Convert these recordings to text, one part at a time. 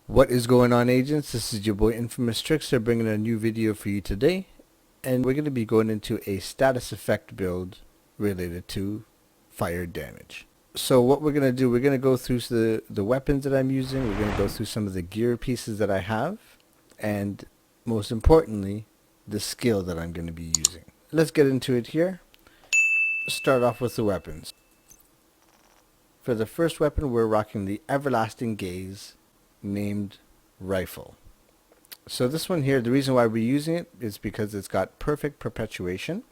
What is going on, agents? This is your boy Infamous Trickster bringing a new video for you today, and we're going to be going into a status effect build related to fire damage. So what we're going to do, we're going to go through the weapons that I'm using, we're going to go through some of the gear pieces that I have, and most importantly, the skill that I'm going to be using. Let's get into it here. Start off with the weapons. For the first weapon, we're rocking the Everlasting Gaze named rifle. So this one here, the reason why we're using it is because it's got perfect perpetuation.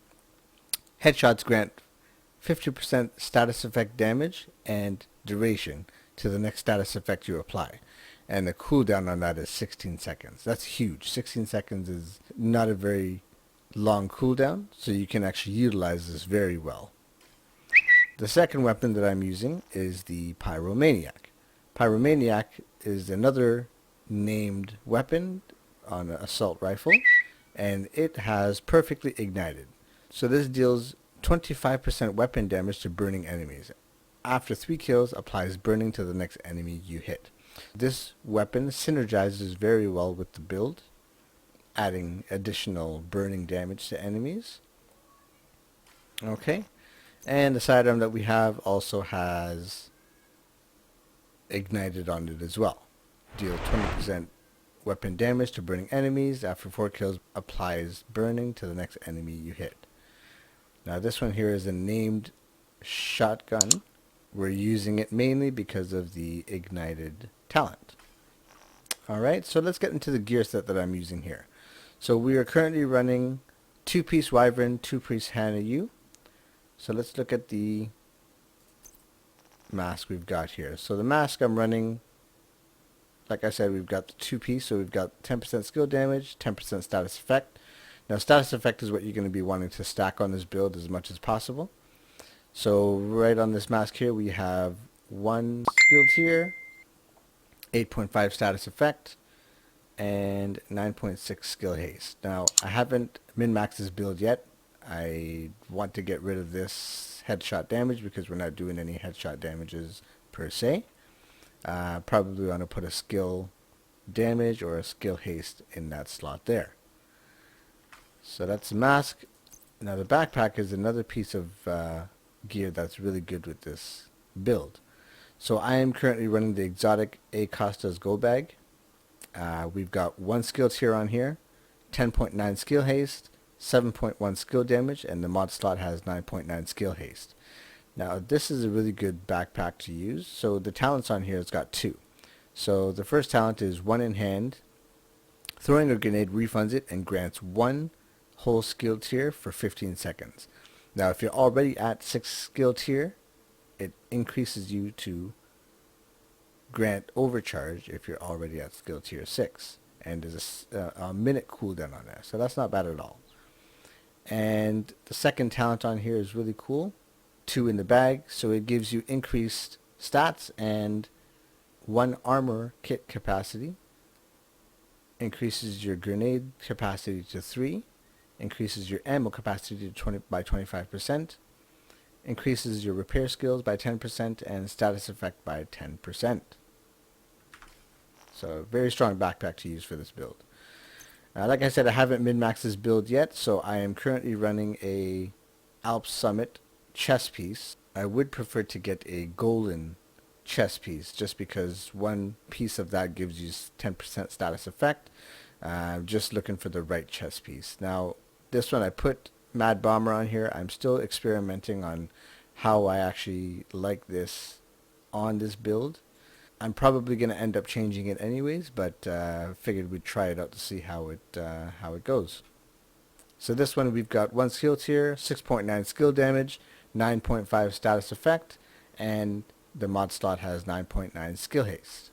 Headshots grant 50% status effect damage and duration to the next status effect you apply. And the cooldown on that is 16 seconds. That's huge. 16 seconds is not a very long cooldown, so you can actually utilize this very well. The second weapon that I'm using is the Pyromaniac. Pyromaniac is another named weapon on an assault rifle, and it has perfectly ignited. So this deals 25% weapon damage to burning enemies. After 3 kills, applies burning to the next enemy you hit. This weapon synergizes very well with the build, adding additional burning damage to enemies. Okay, and the sidearm that we have also has ignited on it as well. Deal 20% weapon damage to burning enemies. After 4 kills, applies burning to the next enemy you hit. Now this one here is a named shotgun. We're using it mainly because of the ignited talent. Alright, so let's get into the gear set that I'm using here. So we are currently running 2-piece Wyvern, 2-piece Hanu. So let's look at the mask we've got here. So the mask I'm running, like I said, we've got the 2-piece, so we've got 10% skill damage, 10% status effect. Now status effect is what you're going to be wanting to stack on this build as much as possible. So right on this mask here we have 1 skill tier, 8.5 status effect, and 9.6 skill haste. Now I haven't min-maxed this build yet. I want to get rid of this headshot damage because we're not doing any headshot damages per se. Probably want to put a skill damage or a skill haste in that slot there. So that's the mask. Now the backpack is another piece of gear that's really good with this build. So I am currently running the exotic Acosta's Go Bag. We've got 1 skill tier on here, 10.9 skill haste, 7.1 skill damage, and the mod slot has 9.9 skill haste. Now this is a really good backpack to use. So the talents on here has got 2. So the first talent is 1 in hand. Throwing a grenade refunds it and grants 1 whole skill tier for 15 seconds. Now if you're already at 6 skill tier, it increases you to grant overcharge if you're already at skill tier 6. And there's a minute cooldown on that. So that's not bad at all. And the second talent on here is really cool. 2 in the bag, so it gives you increased stats and 1 armor kit capacity. Increases your grenade capacity to 3. Increases your ammo capacity to by 25%. Increases your repair skills by 10% and status effect by 10%. So very strong backpack to use for this build. Like I said, I haven't min-maxed this build yet, so I am currently running a Alps Summit chest piece. I would prefer to get a golden chest piece just because 1 piece of that gives you 10% status effect. I'm just looking for the right chest piece. Now this one I put Mad Bomber on here. I'm still experimenting on how I actually like this on this build. I'm probably going to end up changing it anyways, but figured we'd try it out to see how it goes. So this one we've got 1 skill tier, 6.9 skill damage, 9.5 status effect, and the mod slot has 9.9 skill haste.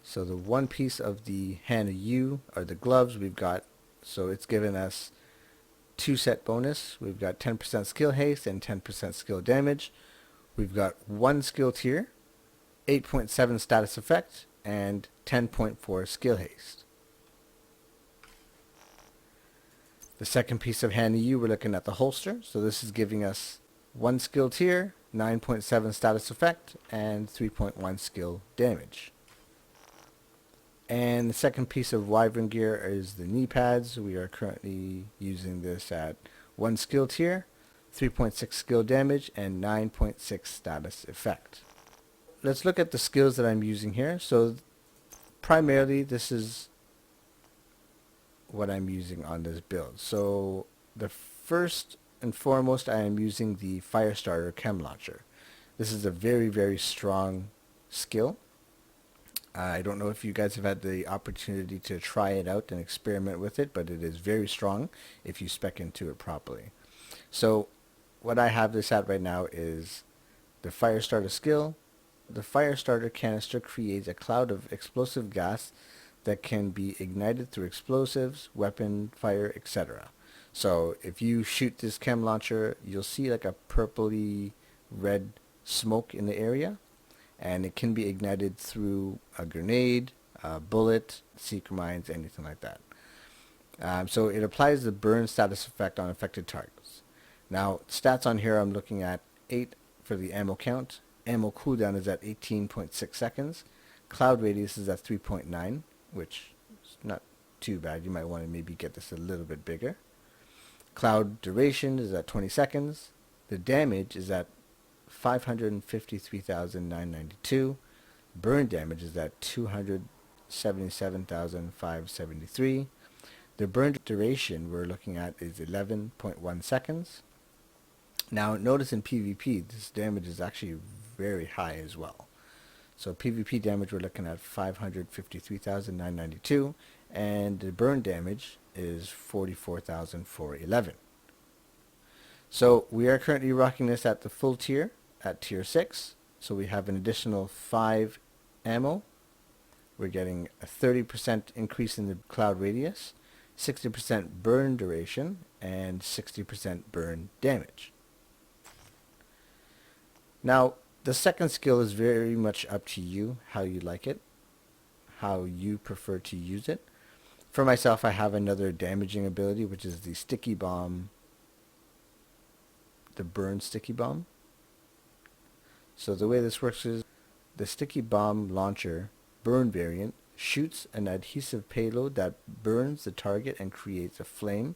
So the 1 piece of the Hanu are the gloves we've got, so it's given us 2 set bonus. We've got 10% skill haste and 10% skill damage. We've got 1 skill tier, 8.7 status effect, and 10.4 skill haste. The second piece of Hanu, we're looking at the holster. So this is giving us 1 skill tier, 9.7 status effect, and 3.1 skill damage. And the second piece of Wyvern gear is the knee pads. We are currently using this at 1 skill tier, 3.6 skill damage, and 9.6 status effect. Let's look at the skills that I'm using here. So primarily this is what I'm using on this build. So the first and foremost, I am using the Firestarter Chem Launcher. This is a very, very strong skill. I don't know if you guys have had the opportunity to try it out and experiment with it, but it is very strong if you spec into it properly. So what I have this at right now is the Firestarter skill. The Firestarter canister creates a cloud of explosive gas that can be ignited through explosives, weapon fire, etc. So if you shoot this chem launcher, you'll see like a purpley red smoke in the area, and it can be ignited through a grenade, a bullet, seeker mines, anything like that. So it applies the burn status effect on affected targets. Now stats on here, I'm looking at 8 for the ammo count. Ammo cooldown is at 18.6 seconds. Cloud radius is at 3.9, which is not too bad. You might want to maybe get this a little bit bigger. Cloud duration is at 20 seconds. The damage is at 553,992. Burn damage is at 277,573. The burn duration we're looking at is 11.1 seconds. Now notice in PvP this damage is actually very high as well. So PvP damage we're looking at 553,992, and the burn damage is 44,411. So we are currently rocking this at the full tier at tier 6. So we have an additional 5 ammo. We're getting a 30% increase in the cloud radius, 60% burn duration, and 60% burn damage. Now, the second skill is very much up to you, how you like it, how you prefer to use it. For myself, I have another damaging ability, which is the sticky bomb, the burn sticky bomb. So the way this works is the sticky bomb launcher burn variant shoots an adhesive payload that burns the target and creates a flame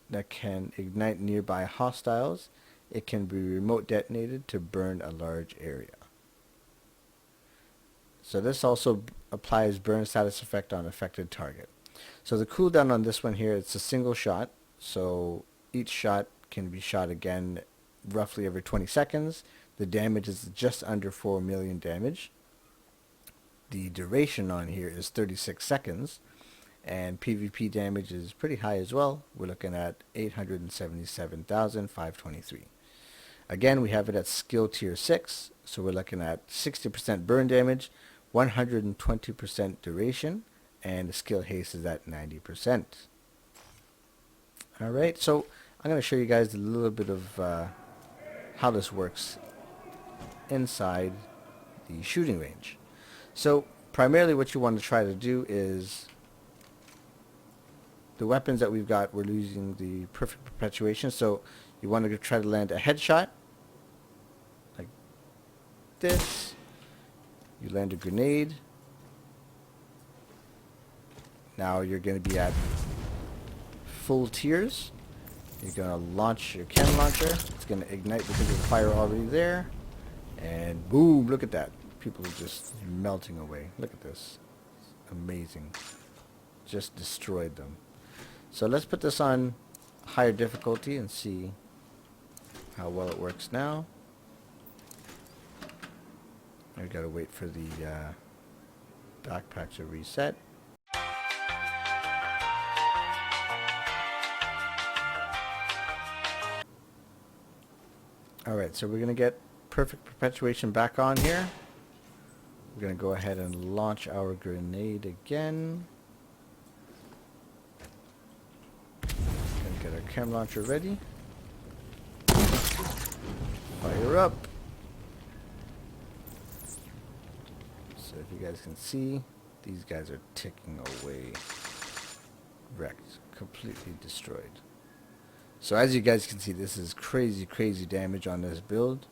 that can ignite nearby hostiles. It can be remote detonated to burn a large area. So this also applies burn status effect on affected target. So the cooldown on this one here, it's a single shot. So each shot can be shot again roughly every 20 seconds. The damage is just under 4 million damage. The duration on here is 36 seconds. And PvP damage is pretty high as well. We're looking at 877,523. Again, we have it at skill tier 6, so we're looking at 60% burn damage, 120% duration, and the skill haste is at 90%. Alright, so I'm going to show you guys a little bit of how this works inside the shooting range. So primarily what you want to try to do is, the weapons that we've got, we're using the perfect perpetuation, so you want to try to land a headshot like this. You land a grenade. Now you're going to be at full tiers. You're going to launch your chem launcher. It's going to ignite because of the fire already there. And boom, look at that. People are just melting away. Look at this. It's amazing. Just destroyed them. So let's put this on higher difficulty and see how well it works now. I gotta wait for the backpack to reset. Alright, so we're gonna get perfect perpetuation back on here. We're gonna go ahead and launch our grenade again. Gonna get our chem launcher ready. Fire up. So if you guys can see, these guys are ticking away. Wrecked. Completely destroyed. So as you guys can see, this is crazy, crazy damage on this build.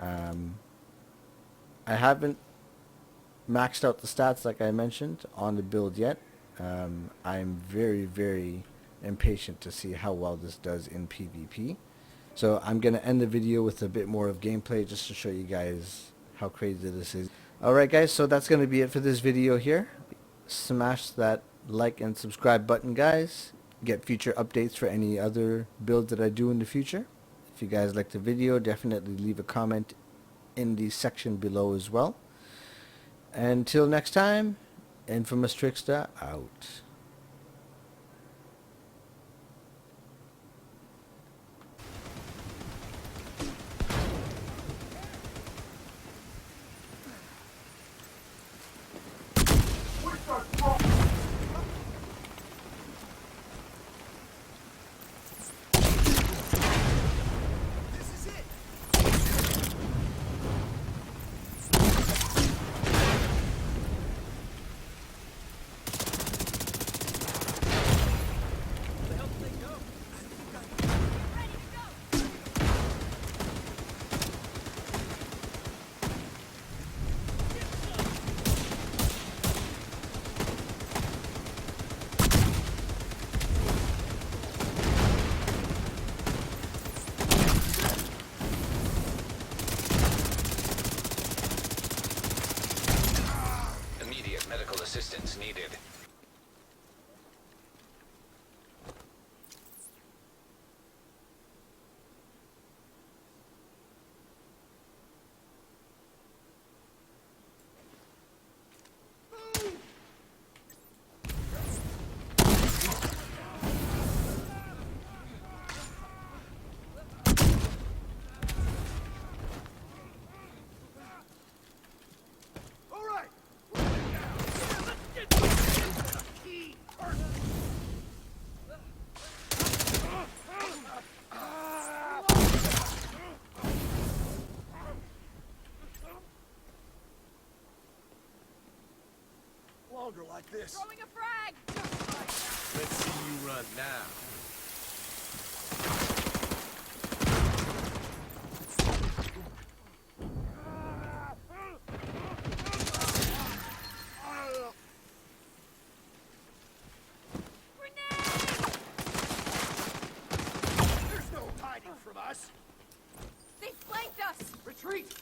I haven't maxed out the stats like I mentioned on the build yet. I'm very impatient to see how well this does in PvP. So I'm going to end the video with a bit more of gameplay just to show you guys how crazy this is. Alright guys, so that's going to be it for this video here. Smash that like and subscribe button, guys. Get future updates for any other builds that I do in the future. If you guys liked the video, definitely leave a comment in the section below as well. Until next time, Infamous Trickster out. Medical assistance needed. Like this. Throwing a frag! Let's see you run now. Grenade! There's no hiding from us. They flanked us! Retreat!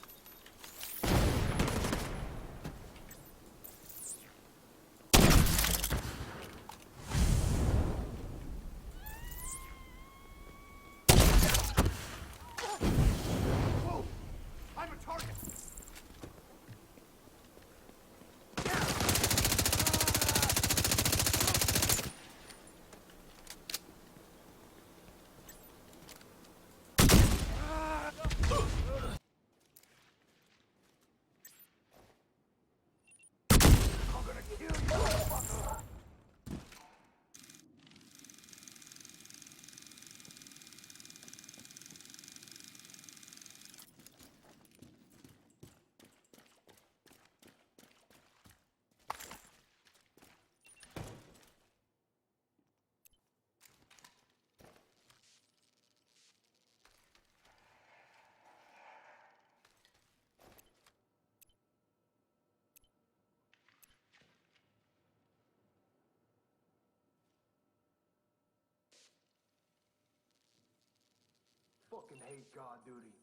Fucking hate guard duty.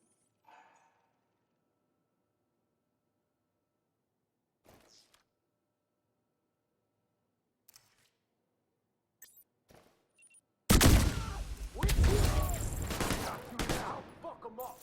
Fuck 'em up.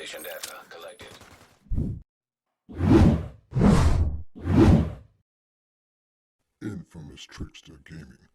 Location data collected. Infamous Trickster Gaming